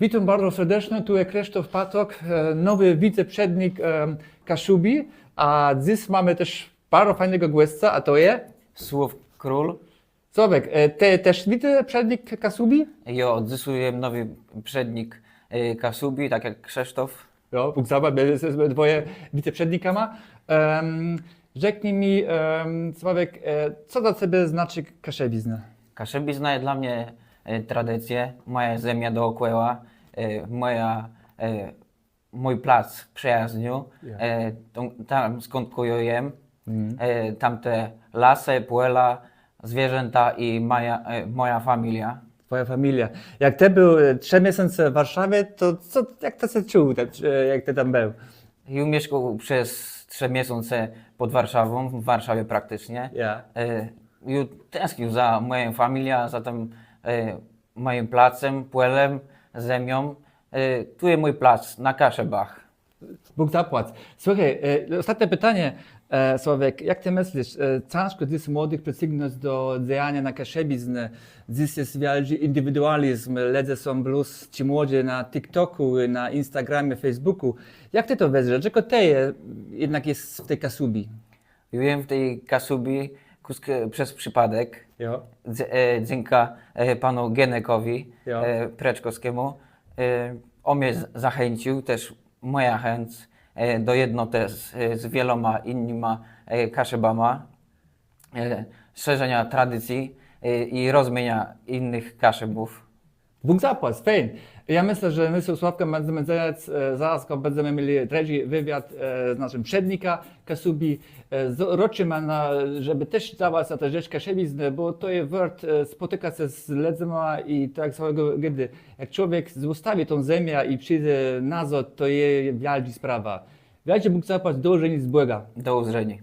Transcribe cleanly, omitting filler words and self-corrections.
Witam bardzo serdecznie, tu jest Krzysztof Patok, nowy wiceprzewodnik Kaszubi, a dziś mamy też bardzo fajnego gościa, a to jest Słów Król. Sławek, ty też wiceprzewodnik Kaszubi? Ja odzysuję nowy przednik Kasubi, tak jak Krzysztof. No, Bóg zapłać, my jesteśmy dwoje wiceprzewodnikami. Rzeknij mi, Sławek, co dla ciebie znaczy kaszewizna? Kaszebizna jest dla mnie tradycja, moja ziemia dookoła, mój plac przyjaźniu, tam skąd jem, tam te lasy, pole, zwierzęta i moja familia. Twoja familia. Jak ty był 3 miesiące w Warszawie, to jak to się czuł, jak ty tam był? Ja mieszkał przez 3 miesiące pod Warszawą, w Warszawie praktycznie. Ja. Ja tęsknił za moją familią, za tym moim placem, polem, ziemią. Tu jest mój plac, na Kaszebach. Bóg zapłać. Słuchaj, ostatnie pytanie, Sławek, jak ty myślisz, ciężko dziś młodych przyciągnąć do działania na kaszebiznę? Dziś jest wielki indywidualizm, ludzie są plus ci młodzi na TikToku, na Instagramie, Facebooku. Jak ty to wiesz? Dlaczego ty jednak jest w tej Kasubi? Byłem w tej Kasubi przez przypadek, Jo. dzięki panu Genekowi Jo. Preczkowskiemu. On mnie zachęcił, też moja chęć do jednoty z wieloma innymi kaszebama, szerzenia tradycji i rozmienia innych kaszebów. Bóg zapłać, fajnie. Ja myślę, że my z Sławkiem będziemy zaraz będziemy mieli trzeci wywiad z naszym przednika Kasubi. Roczymy, żeby też dawać na tę rzecz kaszebiznę, bo to jest wart spotykać się z ludźmi i tak samego gdy. Jak człowiek zostawi tą ziemię i przyjdzie nazad, to jest wielka sprawa. Wielki Bóg zapłać, do z Błega. Do uzrzenia.